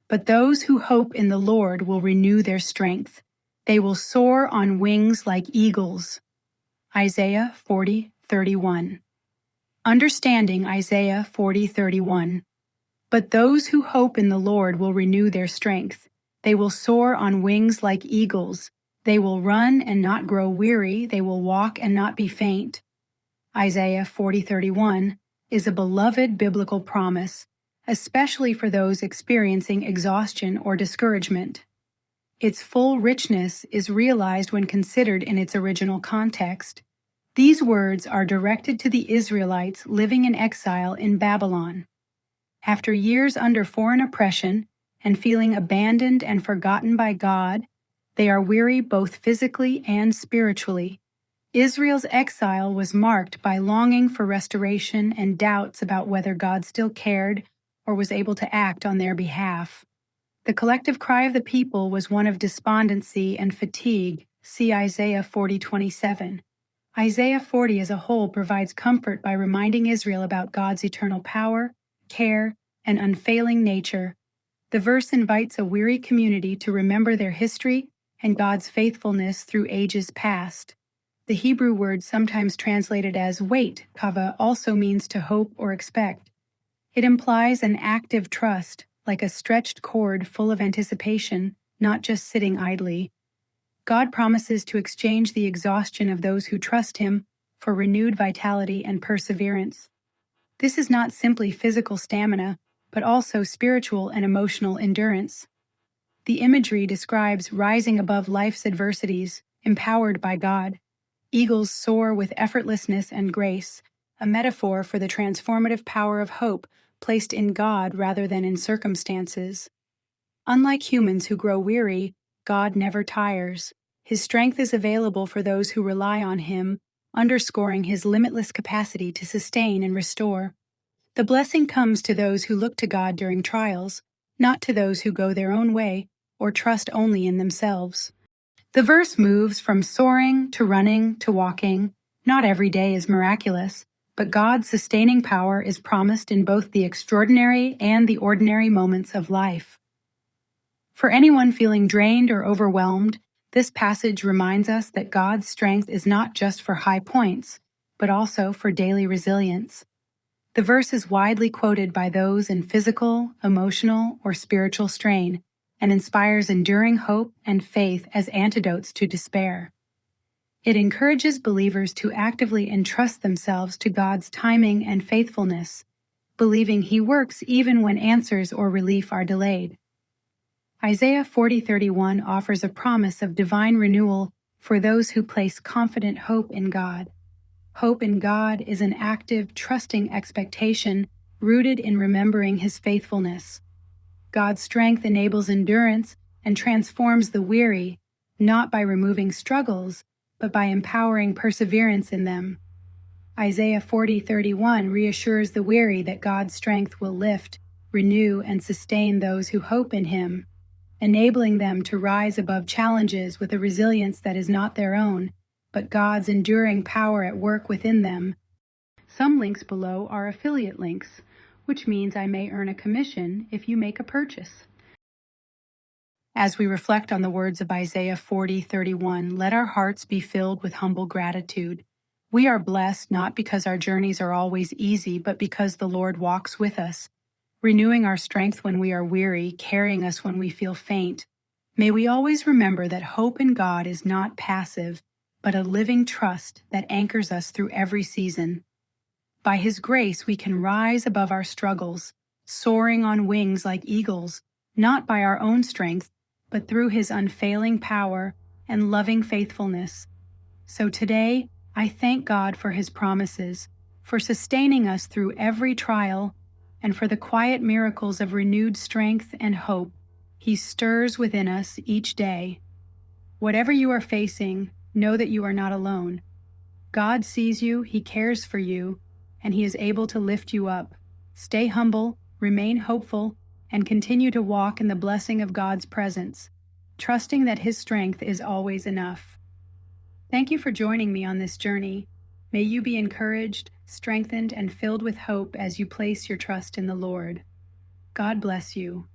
But those who hope in the Lord will renew their strength. They will soar on wings like eagles. Isaiah 40:31. Understanding Isaiah 40:31. But those who hope in the Lord will renew their strength. They will soar on wings like eagles. They will run and not grow weary. They will walk and not be faint. Isaiah 40:31 is a beloved biblical promise, especially for those experiencing exhaustion or discouragement. Its full richness is realized when considered in its original context. These words are directed to the Israelites living in exile in Babylon. After years under foreign oppression and feeling abandoned and forgotten by God, they are weary both physically and spiritually. Israel's exile was marked by longing for restoration and doubts about whether God still cared or was able to act on their behalf. The collective cry of the people was one of despondency and fatigue. See Isaiah 40:27. Isaiah 40 as a whole provides comfort by reminding Israel about God's eternal power, care, and unfailing nature. The verse invites a weary community to remember their history and God's faithfulness through ages past. The Hebrew word sometimes translated as wait, kava, also means to hope or expect. It implies an active trust, like a stretched cord full of anticipation, not just sitting idly. God promises to exchange the exhaustion of those who trust Him for renewed vitality and perseverance. This is not simply physical stamina, but also spiritual and emotional endurance. The imagery describes rising above life's adversities, empowered by God. Eagles soar with effortlessness and grace, a metaphor for the transformative power of hope placed in God rather than in circumstances. Unlike humans who grow weary, God never tires. His strength is available for those who rely on Him, underscoring His limitless capacity to sustain and restore. The blessing comes to those who look to God during trials, not to those who go their own way or trust only in themselves. The verse moves from soaring to running to walking. Not every day is miraculous, but God's sustaining power is promised in both the extraordinary and the ordinary moments of life. For anyone feeling drained or overwhelmed, this passage reminds us that God's strength is not just for high points, but also for daily resilience. The verse is widely quoted by those in physical, emotional, or spiritual strain, and inspires enduring hope and faith as antidotes to despair. It encourages believers to actively entrust themselves to God's timing and faithfulness, believing He works even when answers or relief are delayed. Isaiah 40:31 offers a promise of divine renewal for those who place confident hope in God. Hope in God is an active, trusting expectation rooted in remembering His faithfulness. God's strength enables endurance and transforms the weary, not by removing struggles, but by empowering perseverance in them. Isaiah 40:31 reassures the weary that God's strength will lift, renew, and sustain those who hope in Him, enabling them to rise above challenges with a resilience that is not their own, but God's enduring power at work within them. Some links below are affiliate links, which means I may earn a commission if you make a purchase. As we reflect on the words of Isaiah 40:31, let our hearts be filled with humble gratitude. We are blessed not because our journeys are always easy, but because the Lord walks with us, renewing our strength when we are weary, carrying us when we feel faint. May we always remember that hope in God is not passive, but a living trust that anchors us through every season. By His grace, we can rise above our struggles, soaring on wings like eagles, not by our own strength, but through His unfailing power and loving faithfulness. So today, I thank God for His promises, for sustaining us through every trial, and for the quiet miracles of renewed strength and hope He stirs within us each day. Whatever you are facing, know that you are not alone. God sees you, He cares for you, and He is able to lift you up. Stay humble, remain hopeful, and continue to walk in the blessing of God's presence, trusting that His strength is always enough. Thank you for joining me on this journey. May you be encouraged, strengthened, and filled with hope as you place your trust in the Lord. God bless you.